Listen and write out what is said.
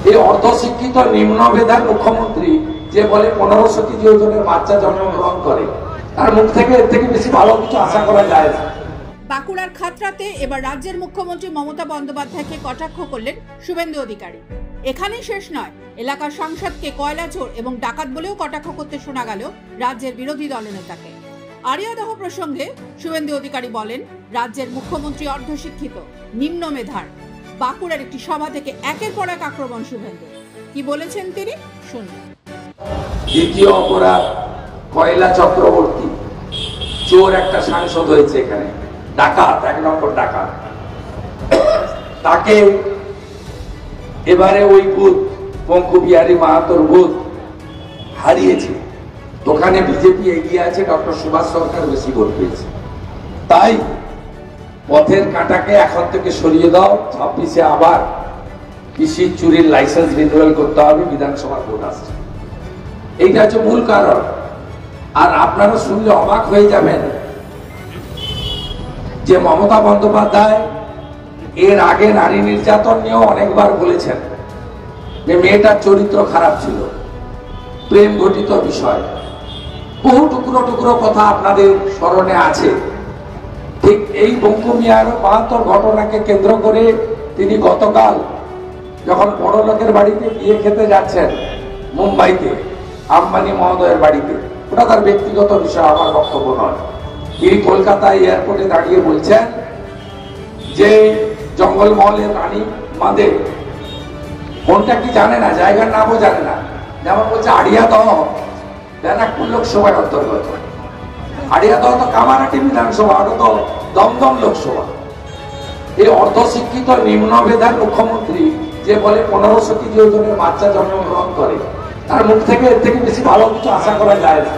এই অর্ধশিক্ষিত নিম্ন মেধার মুখ্যমন্ত্রী যে বলে 1500 কেজি ওজনের বাচ্চা জন্মগ্রহণ করে, তার মুখ থেকে এর থেকে বেশি ভালো কিছু আশা করা যায় না। বাঁকুড়ার খাতড়াতে এবার রাজ্যের মুখ্যমন্ত্রী মমতা বন্দ্যোপাধ্যায়কে কটাক্ষ করলেন শুভেন্দু অধিকারী। এখানেই শেষ নয়, এলাকার সাংসদকে কয়লা চোর এবং ডাকাত বলেও কটাক্ষ করতে শোনা গেল রাজ্যের বিরোধী দলনেতাকে। আরিয়াদহ প্রসঙ্গে শুভেন্দু অধিকারী বলেন, রাজ্যের মুখ্যমন্ত্রী অর্ধশিক্ষিত, নিম্ন মেধার। বাঁকুড়ার একটি সভা থেকে একের পর এক আক্রমণ শুভেন্দু। কি বলেছেন তিনি শুনুন। দ্বিতীয় অপরাধ কয়লা চক্রবর্তী, চোর একটা সাংসদ হয়েছে এখানে, ডাকাত, 1 নম্বর ডাকাত। তাকে এবারে ওই বুথ পঙ্কু বিহারী মাহাতোর বুথ হারিয়েছে, ওখানে বিজেপি এগিয়ে আছে, ডক্টর সুভাষ সরকার বেশি ভোট পেয়েছে। তাই পথের কাঁটাকে এখন থেকে সরিয়ে দাও, 26-এ আবার কৃষি চুরির লাইসেন্স রিনিউয়াল করতে হবে, বিধানসভা ভোট আসছে। এইটা হচ্ছে মূল কারণ। আর আপনারা শুনলে অবাক হয়ে যাবেন যে মমতা বন্দ্যোপাধ্যায় এর আগে নারী নির্যাতন নিয়েও অনেকবার বলেছেন যে মেয়েটার চরিত্র খারাপ ছিল, প্রেম ঘটিত বিষয়, বহু টুকরো টুকরো কথা আপনাদের স্মরণে আছে। ঠিক এই পঙ্কু মাহাতোর ঘটনাকে কেন্দ্র করে তিনি গতকাল যখন বড় লোকের বাড়িতে বিয়ে খেতে যাচ্ছেন মুম্বাইতে, আম্বানি মহোদয়ের বাড়িতে, ওটা তার ব্যক্তিগত বিষয়, আমার বক্তব্য নয়, তিনি কলকাতায় এয়ারপোর্টে দাঁড়িয়ে বলছেন যে জঙ্গলমহলের রানী মাদে কোনটা কি জানে না, জায়গার নামও জানে না। যেমন বলছে আড়িয়াদহ ব্যারাকপুর লোকসভার অন্তর্গত, আড়িয়াদহ তো কামারহাটি বিধানসভা, ওটা তো দমদম লোকসভা। এই অর্ধশিক্ষিত নিম্ন মেধার মুখ্যমন্ত্রী যে বলে 1500 কেজি ওজনের বাচ্চা জন্মগ্রহণ করে, তার মুখ থেকে এর থেকে বেশি ভালো কিছু আশা করা যায় না।